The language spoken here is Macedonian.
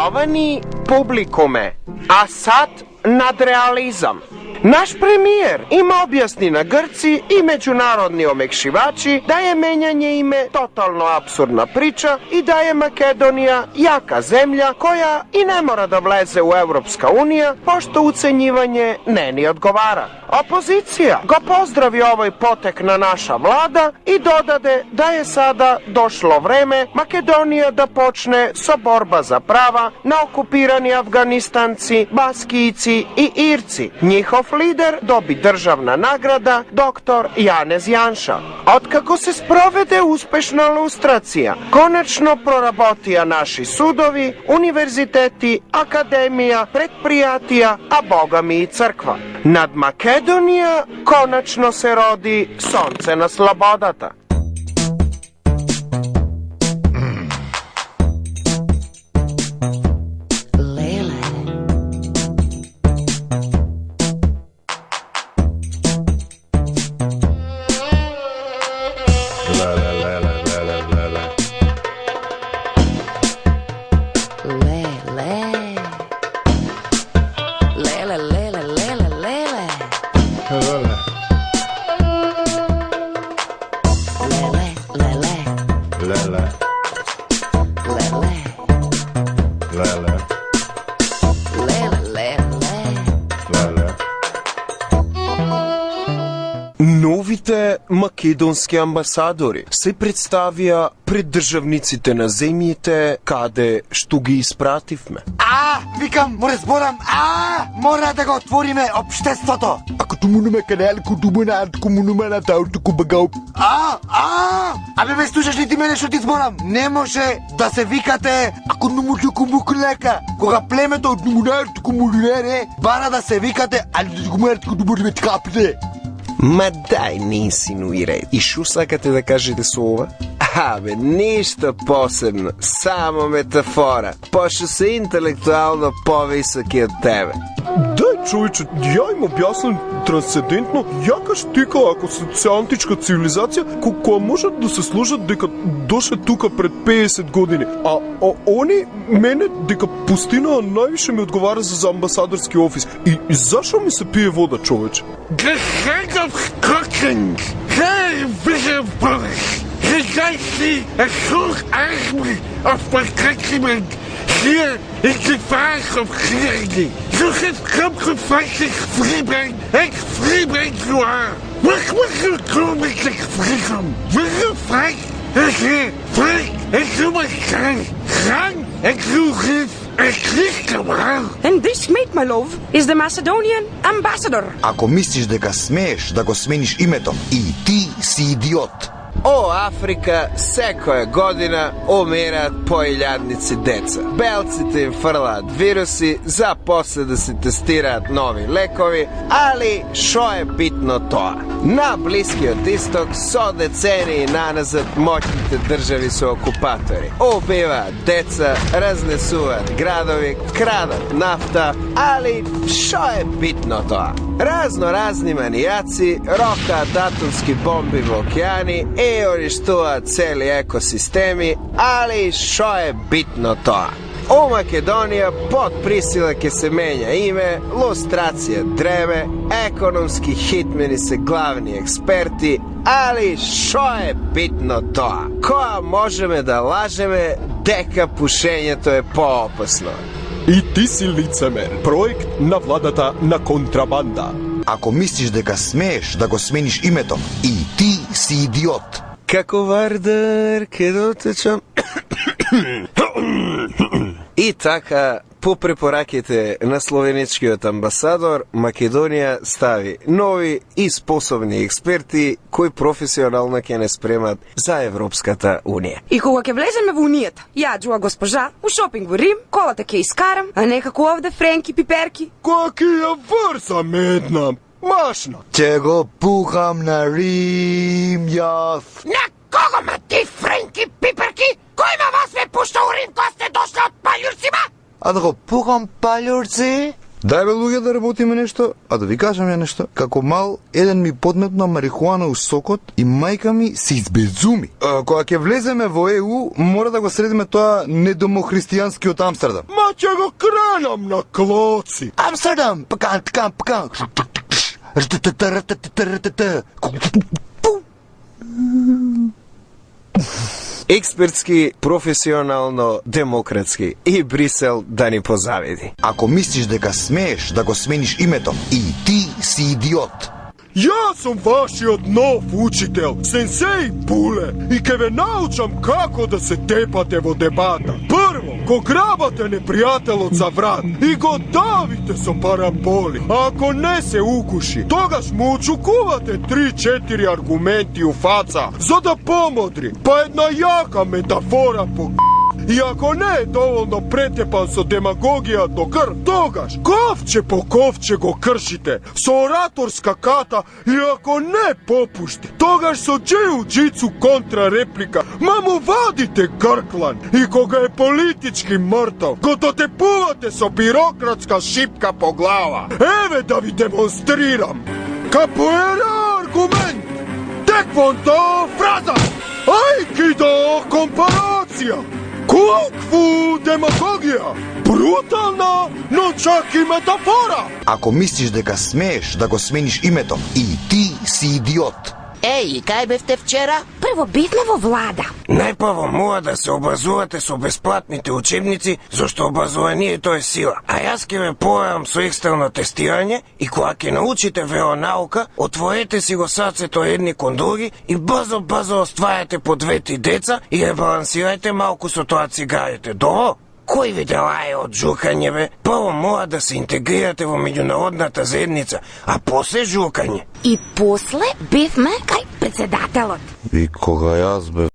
Štovani publikume, a sad nadrealizam. Naš premijer ima objasni na Grci i međunarodni omekšivači da je menjanje ime totalno apsurdna priča i da je Makedonija jaka zemlja koja i ne mora da vleze u Evropska unija, pošto ucenjivanje ne ni odgovara. Opozicija ga pozdravi ovaj potek na naša vlada i dodade da je sada došlo vreme Makedonija da počne sa borba za prava na okupirani Afganistanci, Baskijci i Irci. Njihov lider dobi državna nagrada dr. Janez Janša. Otkako se sprovede uspešna lustracija, konačno prorabotija naši sudovi, univerziteti, akademija, predprijatija, a boga mi i crkva. Nad Makedonija konačno se rodi sonce na slobodata. Новите македонски амбасадори се представија пред државниците на земјите каде што ги испративме. Викам, му разборам, мора да го отвориме општеството. Ако тумунуме канал, кумунуме на тауту кубагау. Абе ме слушаш ли ти мене што ти зборам? Не може да се викате Ако нумуту кумуклека. кога племето од нумунарто кумулирере бара да се викате Алидумарто кумулирере ткапле. Ма дај не инсинуирај. И шо сакате да кажете со ова? Абе, ништо посебно, само метафора. Пошто се интелектуално повисоки од тебе. Дај, човече, ја им објаснам трансцендентно, јакаш тика ако се античка цивилизација, која можат да се сложат дека дошле тука пред 50 години. А они мене дека пустина највише ми одговара за амбасадорски офис. И зашо ми се пие вода, човече? Precisely a short argument of predicament here in the face of clearly. You have come to fight this freeman and freeman you are. What will you do with this freedom? Will you fight as a fight as you must say, run and you live at least a while? And this mate, my love, is the Macedonian ambassador. Ако мислиш дека смееш да го смениш името, и ти си идиот. О, Африка, секоја година умираат поилјадници деца. Белците им фрлаат вируси, за после да се тестираат нови лекови, али шо е битно тоа? На Блискиот исток со децении наназад моќните држави со окупатори. Убиваат деца, разнесуваат градови, крадат нафта, али шо е битно тоа? Разни манијаци рокаат атомски бомби во океани и уништуваат цели екосистеми, али шо е битно тоа? У Македонија под присила ќе се менја име, лустрација дреме, економски хитмени се главни експерти, али шо е битно тоа? Која можеме да лажеме дека пушењето е поопасно? И ти си лицемер, проект на владата на контрабанда. Ако мислиш дека смееш да го смениш името, и ти си идиот. Како Вардар, ке дотечам. И така, по препораките на словеничкиот амбасадор, Македонија стави нови и способни експерти кои професионално ќе не спремат за Европската Унија. И кога ќе влеземе во Унијата, ја джуа госпожа, у шопинг во Рим, колата ќе искарам, а некако овде френки, пиперки. Која ќе ја врсам една, машна. Ќе го пухам на Рим, јас. На кого ма ти, френки, пиперки? Кој ма вас ме пушта у Рим кога сте дошли од палјурцима? А да го пухам палјурци? Дај бе луѓе да работиме нешто, а да ви кажам ја нешто. Како мал, еден ми подметна марихуана у сокот и мајка ми се избезуми. Кога ќе влеземе во ЕУ, мора да го средиме тоа недомохристијанскиот Амстердам. Ма ќе го кренам на клоци. Амстердам! Пкан, пкан, пкан. Експертски, професионално, демократски и Брисел да ни позаведи. Ако мислиш дека смееш да го смениш името, и ти си идиот. Јас сум вашиот нов учител, сенсеј Пуле, и ќе ве научам како да се тепате во дебата. Прво, го грабате непријателот за врат и го давите со параболи. А ако не се укуши, тогаш му учукувате 3-4 аргументи у фаца, за да помодри, па една јака метафора по и ако не е доволно претепан со демагогија до крв, тогаш ковче по ковче го кршите со ораторска ката и ако не попушти, тогаш со джиу-джицу контрареплика, ма му вадите грклан и кога е политички мртов, го дотепувате со бирократска шипка по глава. Еве да ви демонстрирам. Капоера аргумент, теквондо фраза, ајкидо компарација. Кукву демагогија! Брутална, но чак и метафора! Ако мислиш дека смееш да го смениш името, и ти си идиот. Еј, кај бевте вчера? Прво бивме во влада. Најпрво мора да се образувате со бесплатните учебници, зашто образованието е сила. А јас ќе ве поверам со екстерно тестирање и кога ќе научите веронаука, отворете си го срцето едни кон други и брзо остварајте по 2-3 деца и ребалансирајте малку со тоа цигарите. Добро? Кој ви делае од журкање, бе? Прво мора да се интегрирате во меѓународната заедница, а после журкање. И после бевме кај председателот. И кога јас бев